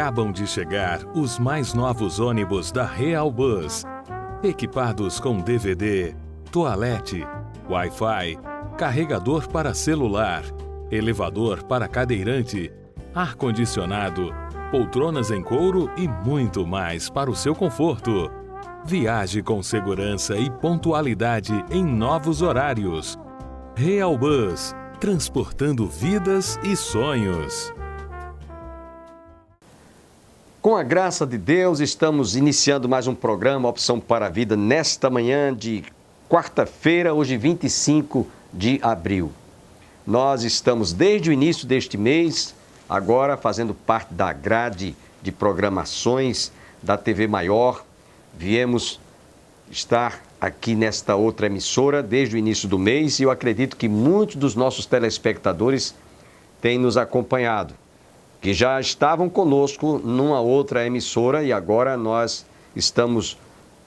Acabam de chegar os mais novos ônibus da Real Bus, equipados com DVD, toalete, Wi-Fi, carregador para celular, elevador para cadeirante, ar-condicionado, poltronas em couro e muito mais para o seu conforto. Viaje com segurança e pontualidade em novos horários. Real Bus, transportando vidas e sonhos. Com a graça de Deus, estamos iniciando mais um programa Opção para a Vida nesta manhã de quarta-feira, hoje 25 de abril. Nós estamos desde o início deste mês, agora fazendo parte da grade de programações da TV Maior. Viemos estar aqui nesta outra emissora desde o início do mês e eu acredito que muitos dos nossos telespectadores têm nos acompanhado, que já estavam conosco numa outra emissora e agora nós estamos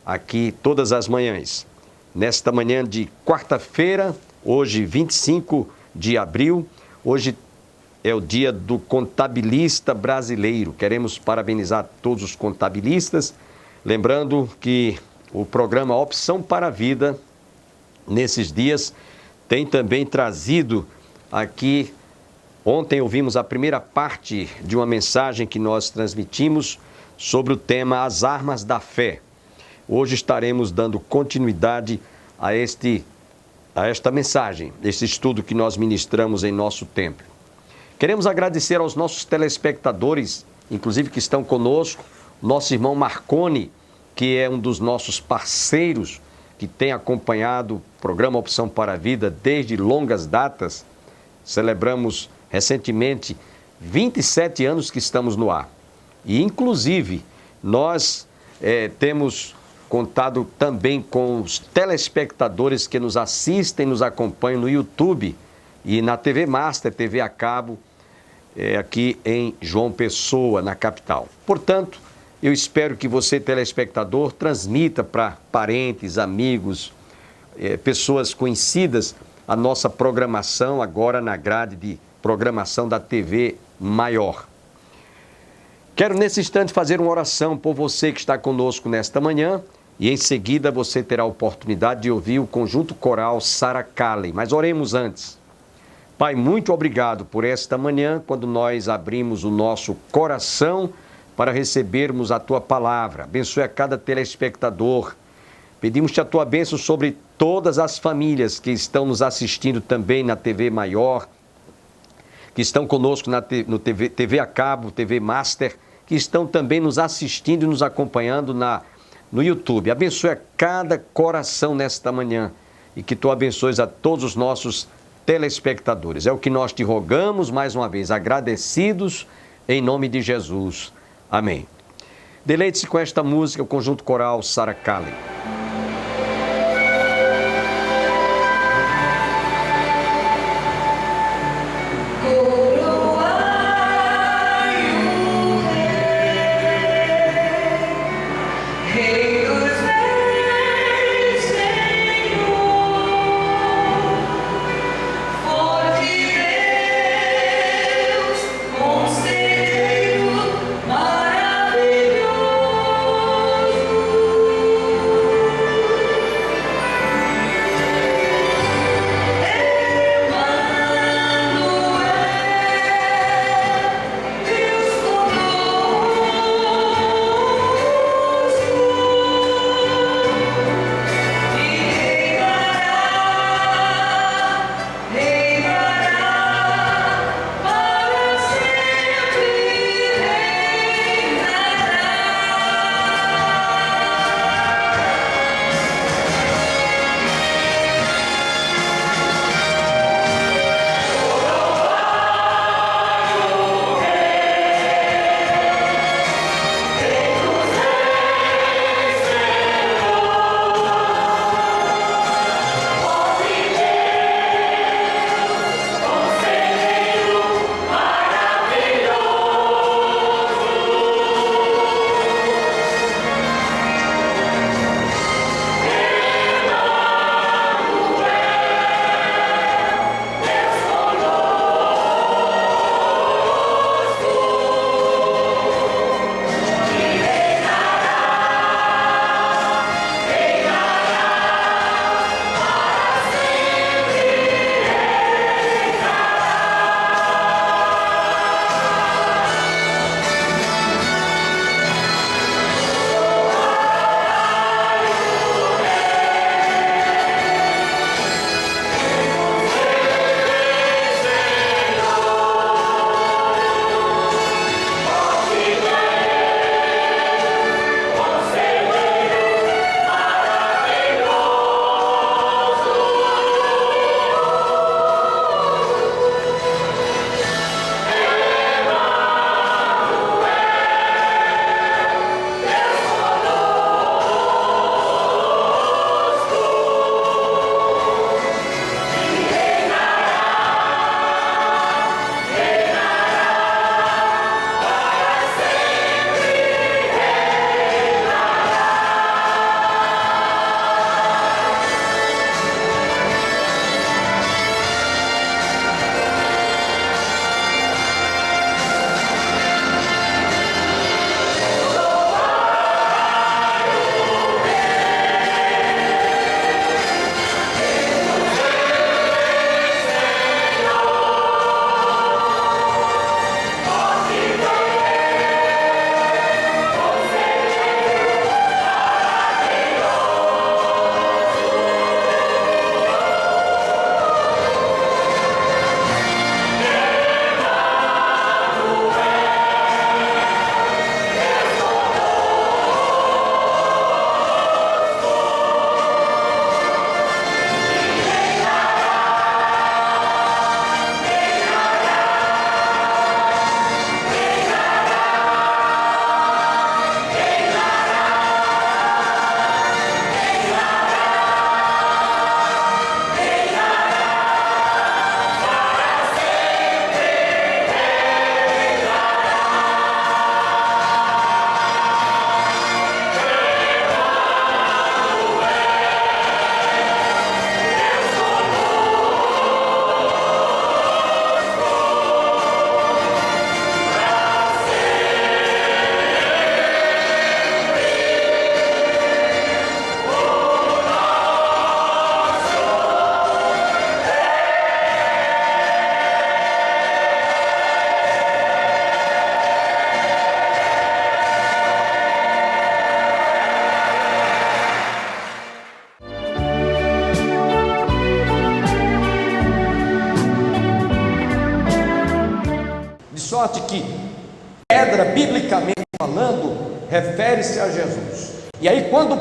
aqui todas as manhãs. Nesta manhã de quarta-feira, hoje 25 de abril, hoje é o dia do contabilista brasileiro. Queremos parabenizar todos os contabilistas, lembrando que o programa Opção para a Vida, nesses dias, tem também trazido aqui. Ontem ouvimos a primeira parte de uma mensagem que nós transmitimos sobre o tema As Armas da Fé. Hoje estaremos dando continuidade a esta mensagem, esse estudo que nós ministramos em nosso templo. Queremos agradecer aos nossos telespectadores, inclusive que estão conosco, nosso irmão Marconi, que é um dos nossos parceiros, que tem acompanhado o programa Opção para a Vida desde longas datas. Celebramos recentemente 27 anos que estamos no ar. E, inclusive, nós temos contado também com os telespectadores que nos assistem, nos acompanham no YouTube e na TV Master, TV a cabo, aqui em João Pessoa, na capital. Portanto, eu espero que você, telespectador, transmita para parentes, amigos, pessoas conhecidas a nossa programação agora na grade de programação da TV Maior. Quero nesse instante fazer uma oração por você que está conosco nesta manhã e em seguida você terá a oportunidade de ouvir o conjunto coral Sarah Calley. Mas oremos antes. Pai, muito obrigado por esta manhã, quando nós abrimos o nosso coração para recebermos a Tua palavra. Abençoe a cada telespectador. Pedimos-te a Tua bênção sobre todas as famílias que estão nos assistindo também na TV Maior, que estão conosco no TV a cabo, TV Master, que estão também nos assistindo e nos acompanhando no YouTube. Abençoe a cada coração nesta manhã e que Tu abençoes a todos os nossos telespectadores. É o que nós te rogamos mais uma vez, agradecidos em nome de Jesus. Amém. Deleite-se com esta música, o conjunto coral Sarah Calley. Maravilhoso. que pedra, biblicamente falando, refere-se a Jesus. E aí quando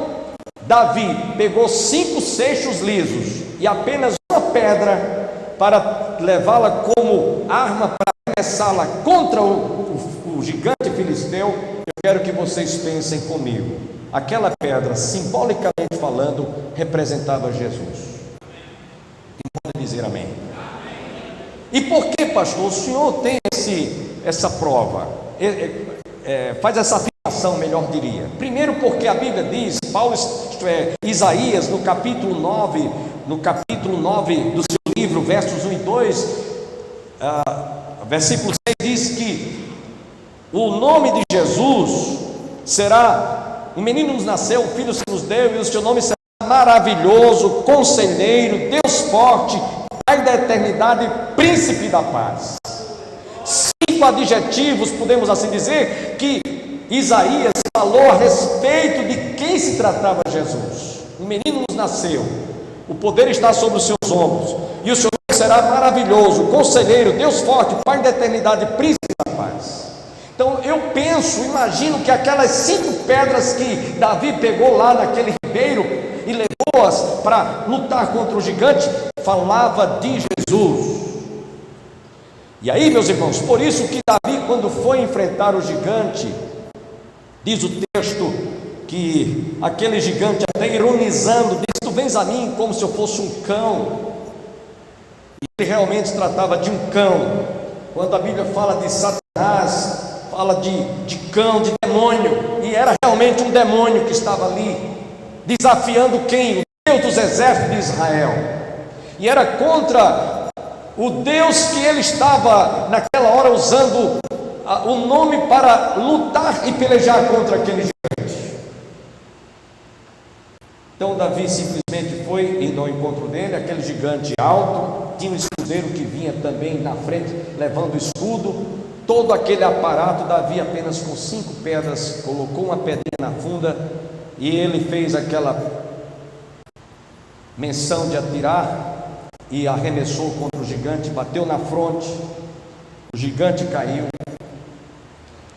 Davi pegou 5 seixos lisos e apenas uma pedra para levá-la como arma para arremessá-la contra o gigante filisteu, eu quero que vocês pensem comigo. Aquela pedra, simbolicamente falando, representava Jesus. E pode dizer amém. E por que, pastor, o senhor tem essa prova? Faz essa afirmação, melhor diria. Primeiro porque a Bíblia diz, Isaías, no capítulo 9 do seu livro, versos 1 e 2, versículo 6, diz que o nome de Jesus será: um menino nos nasceu, um filho se nos deu, e o seu nome será Maravilhoso, Conselheiro, Deus Forte, Pai da Eternidade, Príncipe da Paz. 5 adjetivos, podemos assim dizer, que Isaías falou a respeito de quem se tratava Jesus. Um menino nos nasceu, o poder está sobre os seus ombros, e o seu nome será Maravilhoso, Conselheiro, Deus Forte, Pai da Eternidade, Príncipe da Paz. Então eu imagino que aquelas 5 pedras que Davi pegou lá naquele ribeiro e levou-as para lutar contra o gigante, falava de Jesus. E aí, meus irmãos, por isso que Davi, quando foi enfrentar o gigante, diz o texto que aquele gigante, até ironizando, disse: tu vens a mim como se eu fosse um cão. E ele realmente se tratava de um cão. Quando a Bíblia fala de Satanás, fala de cão, de demônio, e era realmente um demônio que estava ali, desafiando quem? O Deus dos exércitos de Israel. E era contra o Deus que ele estava naquela hora usando o nome para lutar e pelejar contra aquele gigante. Então Davi simplesmente foi indo ao encontro dele, aquele gigante alto, tinha um escudeiro que vinha também na frente, levando o escudo, todo aquele aparato. Davi apenas com 5 pedras, colocou uma pedrinha na funda, e ele fez aquela menção de atirar, e arremessou contra o gigante, bateu na fronte, o gigante caiu,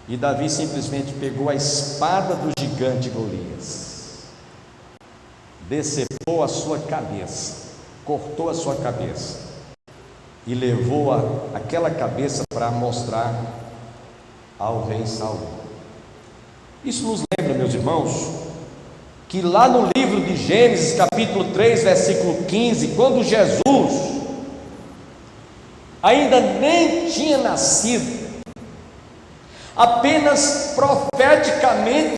e Davi simplesmente pegou a espada do gigante Golias, decepou a sua cabeça, cortou a sua cabeça, e levou aquela cabeça para mostrar ao rei Saul. Isso nos lembra, meus irmãos, que lá no livro de Gênesis, capítulo 3, versículo 15, quando Jesus ainda nem tinha nascido, apenas profeticamente,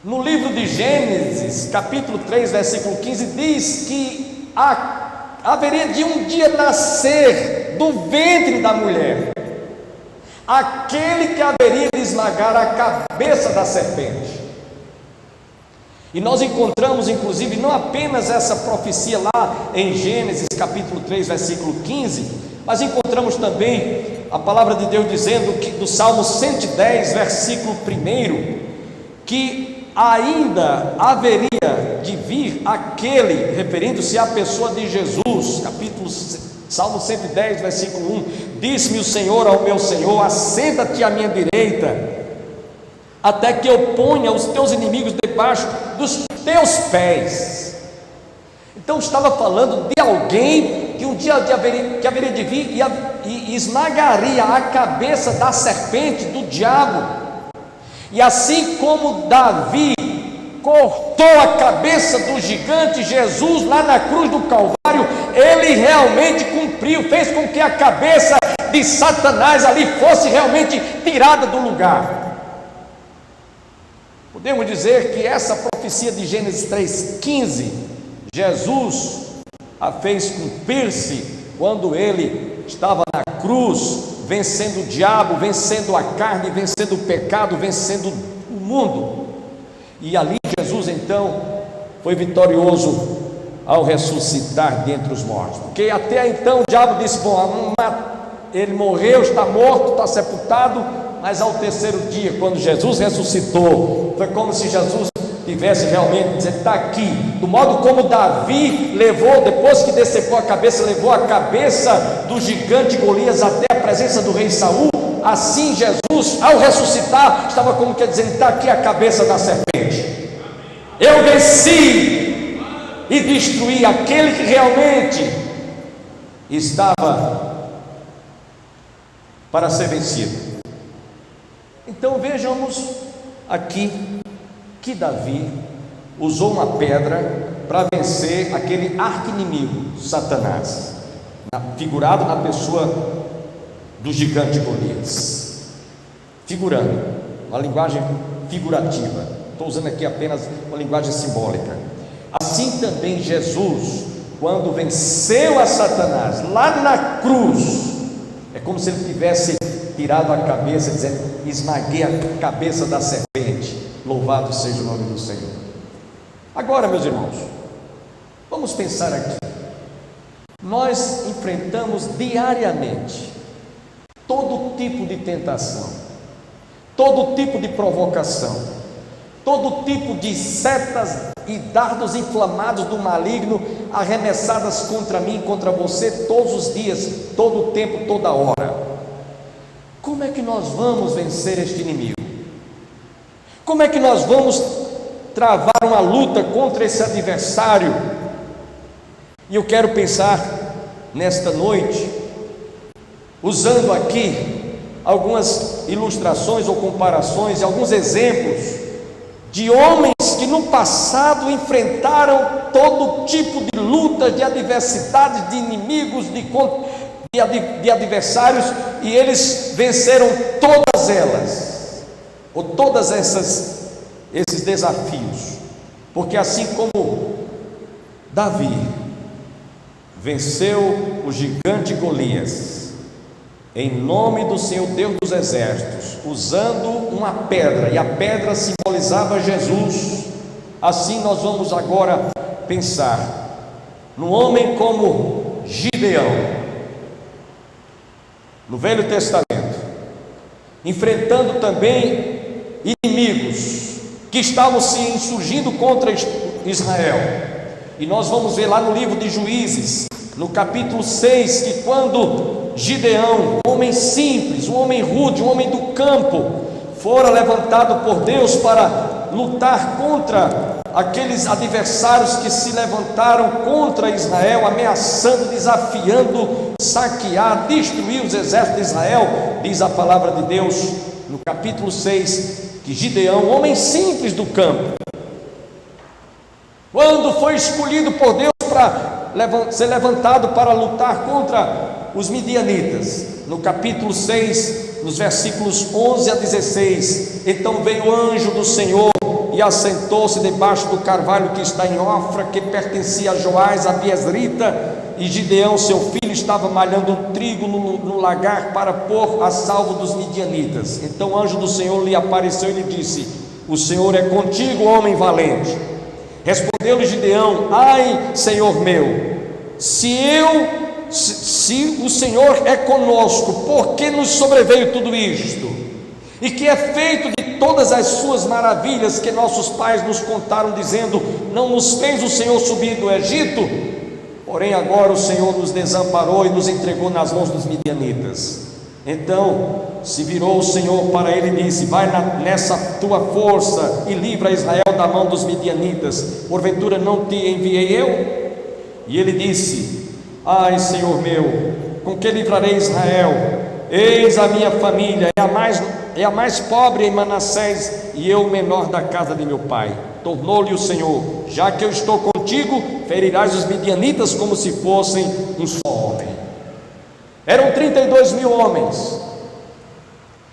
no livro de Gênesis, capítulo 3, versículo 15, diz que haveria de um dia nascer do ventre da mulher aquele que haveria de esmagar a cabeça da serpente. E nós encontramos, inclusive, não apenas essa profecia lá em Gênesis capítulo 3, versículo 15, mas encontramos também a palavra de Deus dizendo que, do Salmo 110, versículo 1, que ainda haveria de vir aquele, referindo-se à pessoa de Jesus, Salmo 110, versículo 1, disse-me o Senhor ao meu Senhor: assenta-te à minha direita, até que eu ponha os teus inimigos debaixo dos teus pés. Então estava falando de alguém que um dia haveria de vir e esmagaria a cabeça da serpente, do diabo. E assim como Davi cortou a cabeça do gigante, Jesus lá na cruz do Calvário, ele realmente cumpriu, fez com que a cabeça de Satanás ali fosse realmente tirada do lugar. Podemos dizer que essa profecia de Gênesis 3,15, Jesus a fez cumprir-se quando ele estava na cruz, vencendo o diabo, vencendo a carne, vencendo o pecado, vencendo o mundo. E ali Jesus então foi vitorioso ao ressuscitar dentre os mortos, porque até então o diabo disse: bom, ele morreu, está morto, está sepultado. Mas ao terceiro dia, quando Jesus ressuscitou, foi como se Jesus tivesse realmente dizendo, está aqui, do modo como Davi levou, depois que decepou a cabeça, levou a cabeça do gigante Golias até a presença do rei Saul, assim Jesus, ao ressuscitar, estava como que dizendo, está aqui a cabeça da serpente, eu venci e destruí aquele que realmente estava para ser vencido. Então vejamos aqui que Davi usou uma pedra para vencer aquele arqui-inimigo, Satanás, figurado na pessoa do gigante Golias, figurando, uma linguagem figurativa, estou usando aqui apenas uma linguagem simbólica. Assim também Jesus, quando venceu a Satanás lá na cruz, é como se ele tivesse tirado a cabeça, dizendo, esmaguei a cabeça da serpente, louvado seja o nome do Senhor. Agora, meus irmãos, vamos pensar aqui, nós enfrentamos diariamente todo tipo de tentação, todo tipo de provocação, todo tipo de setas e dardos inflamados do maligno arremessadas contra mim, contra você, todos os dias, todo o tempo, toda hora. Como é que nós vamos vencer este inimigo? Como é que nós vamos travar uma luta contra esse adversário? E eu quero pensar nesta noite, usando aqui algumas ilustrações ou comparações, alguns exemplos de homens que no passado enfrentaram todo tipo de lutas, de adversidades, de inimigos, de adversários, e eles venceram todas elas, ou todas esses desafios, porque assim como Davi venceu o gigante Golias, em nome do Senhor Deus dos exércitos, usando uma pedra, e a pedra simbolizava Jesus, assim nós vamos agora pensar num homem como Gideão, no Velho Testamento, enfrentando também inimigos que estavam se insurgindo contra Israel. E nós vamos ver lá no livro de Juízes, no capítulo 6, que quando Gideão, um homem simples, um homem rude, um homem do campo, fora levantado por Deus para lutar contra aqueles adversários que se levantaram contra Israel, ameaçando, desafiando, saquear, destruir os exércitos de Israel, diz a palavra de Deus no capítulo 6, que Gideão, um homem simples do campo, quando foi escolhido por Deus para ser levantado para lutar contra os midianitas, no capítulo 6, nos versículos 11 a 16, então veio o anjo do Senhor e assentou-se debaixo do carvalho que está em Ofra, que pertencia a Joás, a Biesrita, e Gideão, seu filho, estava malhando um trigo no lagar para pôr a salvo dos midianitas. Então o anjo do Senhor lhe apareceu e lhe disse: o Senhor é contigo, homem valente. Respondeu-lhe Gideão: ai, Senhor meu, se o Senhor é conosco, por que nos sobreveio tudo isto? E que é feito de todas as suas maravilhas que nossos pais nos contaram, dizendo: não nos fez o Senhor subir do Egito? Porém agora o Senhor nos desamparou e nos entregou nas mãos dos midianitas. Então se virou o Senhor para ele e disse: vai nessa tua força e livra Israel da mão dos midianitas, porventura não te enviei eu? E ele disse: ai, Senhor meu, com que livrarei Israel? Eis a minha família, é a mais pobre em Manassés, e eu o menor da casa de meu pai. Tornou-lhe o Senhor: já que eu estou contigo, ferirás os midianitas como se fossem um só homem. Eram 32 mil homens.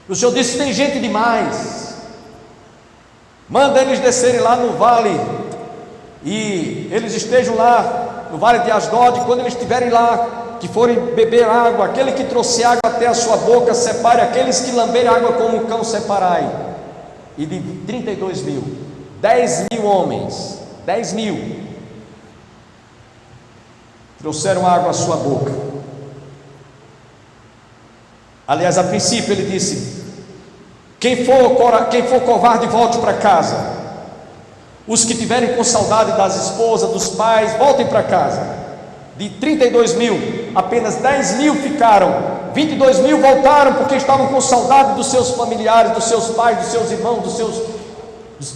O Senhor disse: tem gente demais, manda eles descerem lá no vale, e eles estejam lá no vale de Asdod. Quando eles estiverem lá, que forem beber água, aquele que trouxe água até a sua boca, separe aqueles que lamberem água como um cão, separai. E de 32 mil, 10 mil homens, 10 mil trouxeram água à sua boca. Aliás, a princípio ele disse: quem for covarde, volte para casa. Os que tiverem com saudade das esposas, dos pais, voltem para casa. De 32 mil, apenas 10 mil ficaram. 22 mil voltaram porque estavam com saudade dos seus familiares, dos seus pais, dos seus irmãos, dos seus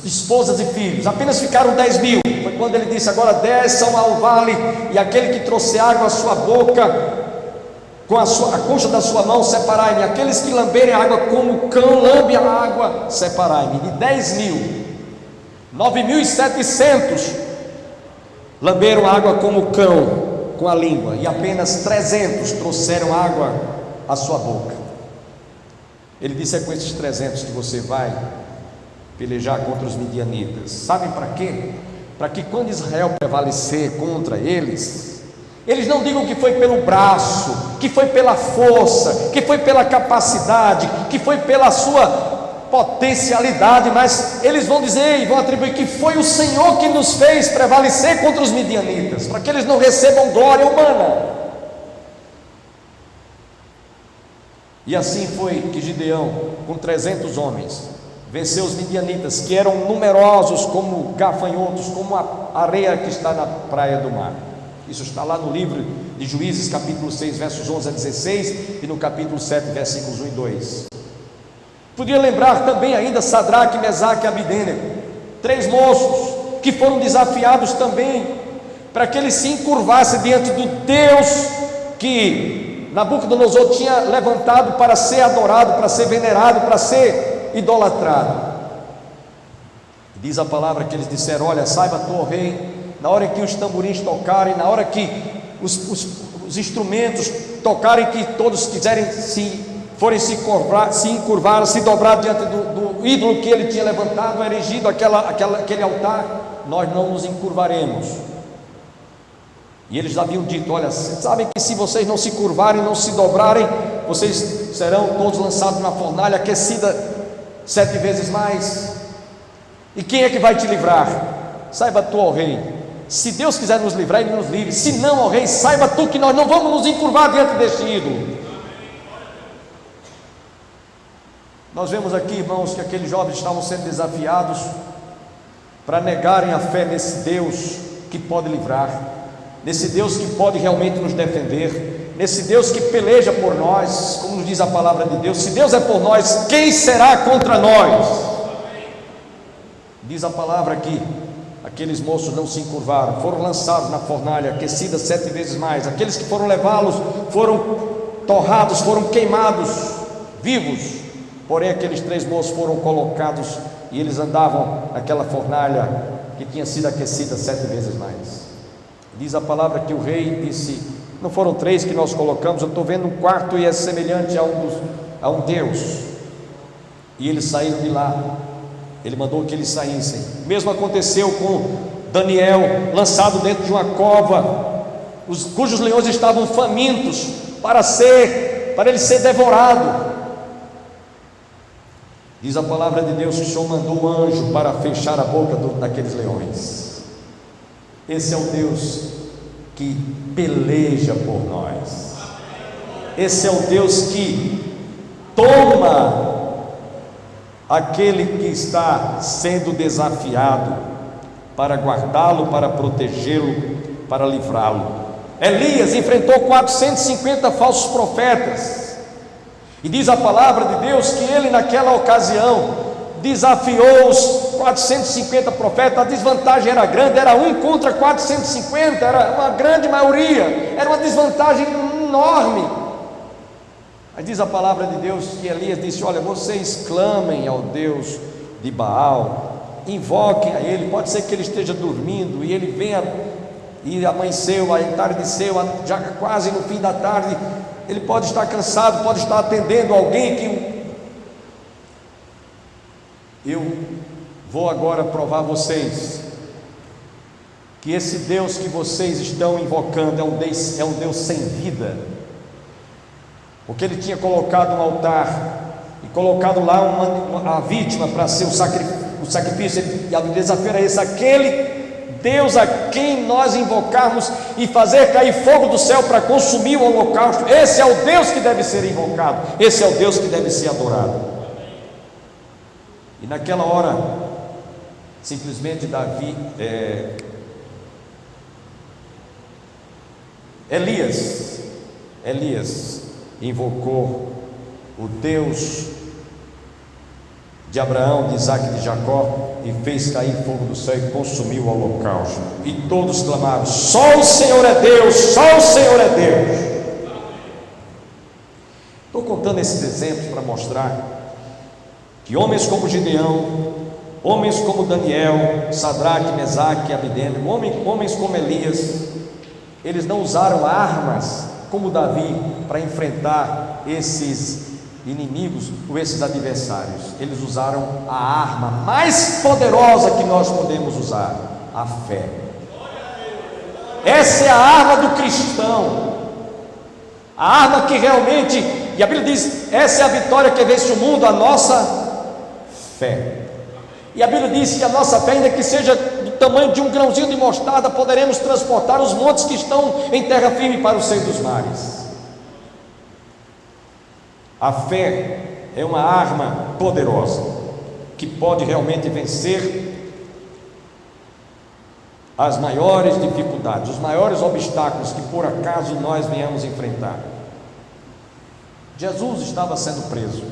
esposas e filhos. Apenas ficaram 10 mil. Foi quando ele disse: agora desçam ao vale, e aquele que trouxe água à sua boca, com a concha da sua mão, separai-me. Aqueles que lamberem a água como o cão lambe a água, separai-me. De 10 mil, 9.700 lamberam água como o cão com a língua, e apenas 300 trouxeram água à sua boca. Ele disse: é com esses 300 que você vai pelejar contra os midianitas. Sabem para quê? Para que quando Israel prevalecer contra eles, eles não digam que foi pelo braço, que foi pela força, que foi pela capacidade, que foi pela sua potencialidade, mas eles vão dizer e vão atribuir que foi o Senhor que nos fez prevalecer contra os midianitas, para que eles não recebam glória humana. E assim foi que Gideão, com 300 homens, venceu os midianitas, que eram numerosos como gafanhotos, como a areia que está na praia do mar. Isso está lá no livro de Juízes, capítulo 6, versos 11 a 16, e no capítulo 7, versículos 1 e 2. Podia lembrar também ainda Sadraque, Mesaque e Abidênego, 3 moços que foram desafiados também para que eles se encurvassem diante do Deus que Nabucodonosor tinha levantado para ser adorado, para ser venerado, para ser idolatrado. Diz a palavra que eles disseram: olha, saiba tu, ó rei, na hora que os tamborins tocarem, na hora que os instrumentos tocarem, que todos quiserem forem se encurvar, se dobrar diante do ídolo que ele tinha levantado, erigido aquele altar, nós não nos encurvaremos. E eles haviam dito: olha, sabem que se vocês não se curvarem, não se dobrarem, vocês serão todos lançados na fornalha aquecida 7 vezes mais. E quem é que vai te livrar? Saiba tu, ó rei, se Deus quiser nos livrar, Ele nos livre. Se não, ó rei, saiba tu que nós não vamos nos encurvar diante deste ídolo. Nós vemos aqui, irmãos, que aqueles jovens estavam sendo desafiados para negarem a fé nesse Deus que pode livrar, nesse Deus que pode realmente nos defender, nesse Deus que peleja por nós, como nos diz a palavra de Deus. Se Deus é por nós, quem será contra nós? Diz a palavra aqui: aqueles moços não se encurvaram, foram lançados na fornalha aquecida 7 vezes mais. Aqueles que foram levá-los foram torrados, foram queimados vivos. Porém aqueles 3 moços foram colocados e eles andavam naquela fornalha que tinha sido aquecida 7 vezes mais. Diz a palavra que o rei disse: não foram 3 que nós colocamos, eu estou vendo um quarto e é semelhante a um Deus. E eles saíram de lá. Ele mandou que eles saíssem. O mesmo aconteceu com Daniel, lançado dentro de uma cova, cujos leões estavam famintos para ele ser devorado. Diz a palavra de Deus que o Senhor mandou um anjo para fechar a boca daqueles leões. Esse é o Deus que peleja por nós. Esse é o Deus que toma aquele que está sendo desafiado para guardá-lo, para protegê-lo, para livrá-lo. Elias enfrentou 450 falsos profetas. E diz a palavra de Deus que ele naquela ocasião desafiou os 450 profetas. A desvantagem era grande, era 1 contra 450, era uma grande maioria, era uma desvantagem enorme. Mas diz a palavra de Deus que Elias disse: olha, vocês clamem ao Deus de Baal, invoquem a ele. Pode ser que ele esteja dormindo e ele venha, e amanheceu, a entardeceu, já quase no fim da tarde, ele pode estar cansado, pode estar atendendo alguém que... Eu vou agora provar a vocês que esse Deus que vocês estão invocando é um Deus sem vida, porque ele tinha colocado um altar e colocado lá a vítima para ser o sacrifício, e o desafio era esse: aquele Deus a quem nós invocarmos e fazer cair fogo do céu para consumir o holocausto. Esse é o Deus que deve ser invocado, esse é o Deus que deve ser adorado. E naquela hora Simplesmente Elias invocou o Deus de Abraão, de Isaac e de Jacó, e fez cair fogo do céu e consumiu o holocausto. E todos clamaram: só o Senhor é Deus, só o Senhor é Deus. Estou contando esses exemplos para mostrar que homens como Gideão, homens como Daniel, Sadraque, Mesaque e Abednego, homens como Elias, eles não usaram armas como Davi para enfrentar esses inimigos ou esses adversários. Eles usaram a arma mais poderosa que nós podemos usar: a fé. Essa é a arma do cristão, a arma que realmente, e a Bíblia diz, essa é a vitória que vence o mundo, a nossa fé. E a Bíblia diz que a nossa fé, ainda que seja do tamanho de um grãozinho de mostarda, poderemos transportar os montes que estão em terra firme para o seio dos mares. A fé é uma arma poderosa que pode realmente vencer as maiores dificuldades, os maiores obstáculos que por acaso nós venhamos enfrentar. Jesus estava sendo preso.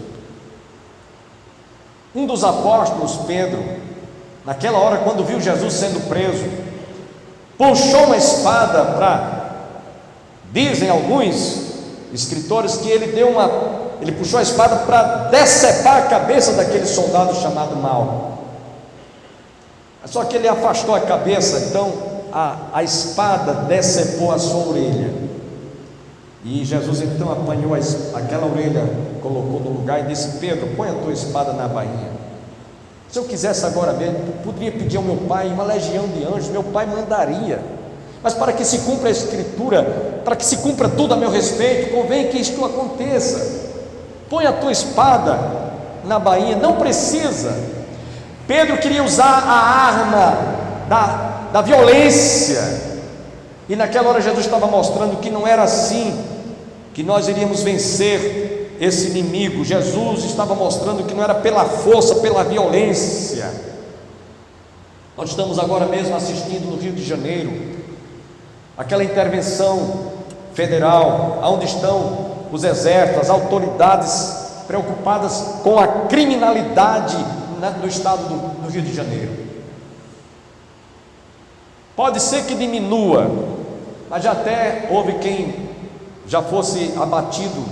Um dos apóstolos, Pedro, naquela hora, quando viu Jesus sendo preso, puxou uma espada dizem alguns escritores que ele puxou a espada para decepar a cabeça daquele soldado chamado Malco. Só que ele afastou a cabeça, então a espada decepou a sua orelha. E Jesus então apanhou aquela orelha, colocou no lugar e disse: Pedro, põe a tua espada na bainha. Se eu quisesse agora mesmo, poderia pedir ao meu pai uma legião de anjos, meu pai mandaria. Mas para que se cumpra a escritura, para que se cumpra tudo a meu respeito, convém que isto aconteça. Põe a tua espada na bainha. Não precisa. Pedro queria usar a arma da violência, e naquela hora Jesus estava mostrando que não era assim que nós iríamos vencer esse inimigo. Jesus estava mostrando que não era pela força, pela violência. Nós estamos agora mesmo assistindo no Rio de Janeiro aquela intervenção federal, onde estão os exércitos, as autoridades preocupadas com a criminalidade no estado do Rio de Janeiro. Pode ser que diminua, mas já até houve quem já fosse abatido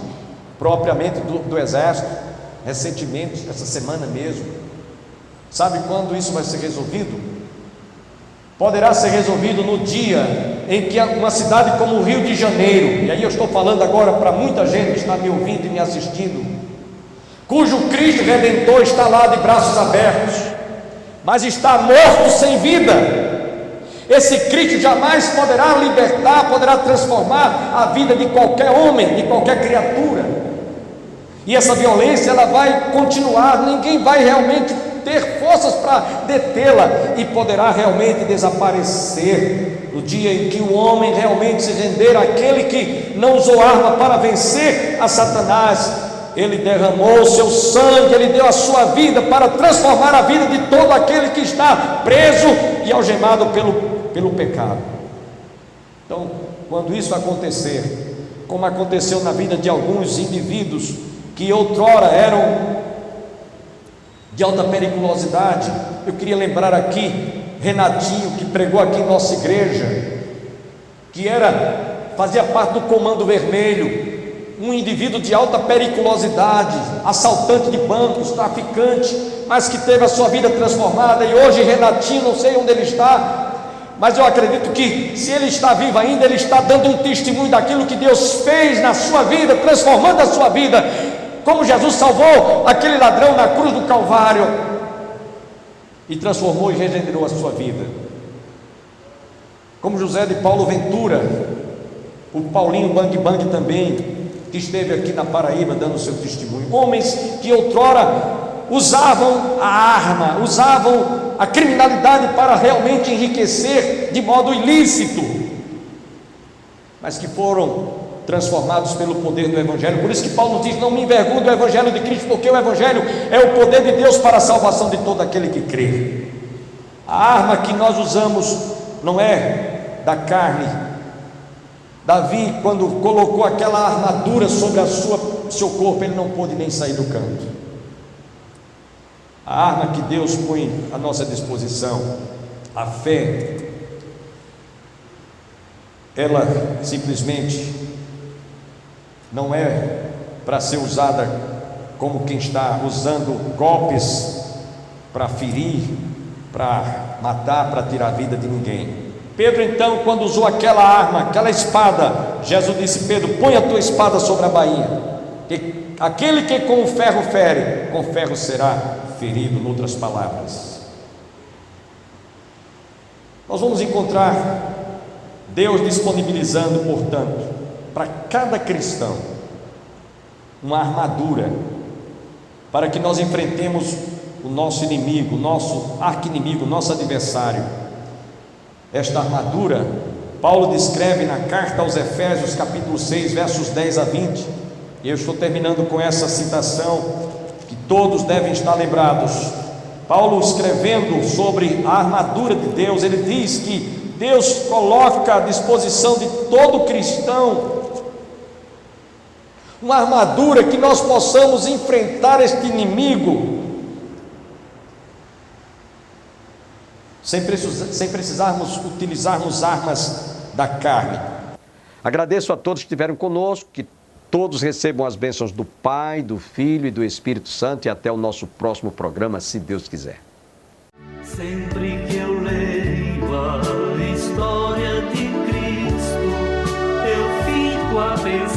propriamente do exército recentemente, essa semana mesmo. Sabe quando isso vai ser resolvido? Poderá ser resolvido no dia em que uma cidade como o Rio de Janeiro, e aí eu estou falando agora para muita gente que está me ouvindo e me assistindo, cujo Cristo Redentor está lá de braços abertos, mas está morto sem vida. Esse Cristo jamais poderá libertar, poderá transformar a vida de qualquer homem, de qualquer criatura. E essa violência, ela vai continuar, ninguém vai realmente ter forças para detê-la, e poderá realmente desaparecer no dia em que o homem realmente se render àquele que não usou arma para vencer a Satanás. Ele derramou o seu sangue, ele deu a sua vida para transformar a vida de todo aquele que está preso e algemado pelo pecado. Então, quando isso acontecer, como aconteceu na vida de alguns indivíduos que outrora eram de alta periculosidade, eu queria lembrar aqui Renatinho, que pregou aqui em nossa igreja, que fazia parte do Comando Vermelho, um indivíduo de alta periculosidade, assaltante de bancos, traficante, mas que teve a sua vida transformada. E hoje Renatinho, não sei onde ele está, mas eu acredito que se ele está vivo ainda, ele está dando um testemunho daquilo que Deus fez na sua vida, transformando a sua vida, como Jesus salvou aquele ladrão na cruz do Calvário e transformou e regenerou a sua vida, como José de Paulo Ventura, o Paulinho Bang Bang também, que esteve aqui na Paraíba dando seu testemunho. Homens que outrora usavam a arma, usavam a criminalidade para realmente enriquecer de modo ilícito, mas que foram transformados pelo poder do Evangelho. Por isso que Paulo diz: não me envergonho do Evangelho de Cristo, porque o Evangelho é o poder de Deus para a salvação de todo aquele que crê. A arma que nós usamos não é da carne. Davi, quando colocou aquela armadura sobre seu corpo, ele não pôde nem sair do canto. A arma que Deus põe à nossa disposição, a fé, ela simplesmente não é para ser usada como quem está usando golpes para ferir, para matar, para tirar a vida de ninguém. Pedro, então, quando usou aquela arma, aquela espada, Jesus disse: Pedro, põe a tua espada sobre a bainha, que aquele que com o ferro fere, com o ferro será ferido. Em outras palavras, nós vamos encontrar Deus disponibilizando, portanto, para cada cristão uma armadura, para que nós enfrentemos o nosso inimigo, o nosso arqui-inimigo, o nosso adversário. Esta armadura, Paulo descreve na carta aos Efésios, capítulo 6, versos 10 a 20, e eu estou terminando com essa citação, que todos devem estar lembrados. Paulo, escrevendo sobre a armadura de Deus, ele diz que Deus coloca à disposição de todo cristão uma armadura que nós possamos enfrentar este inimigo sem precisarmos utilizarmos armas da carne. Agradeço a todos que estiveram conosco, que todos recebam as bênçãos do Pai, do Filho e do Espírito Santo, e até o nosso próximo programa, se Deus quiser. Sempre que eu leio a história de Cristo, eu fico a pensar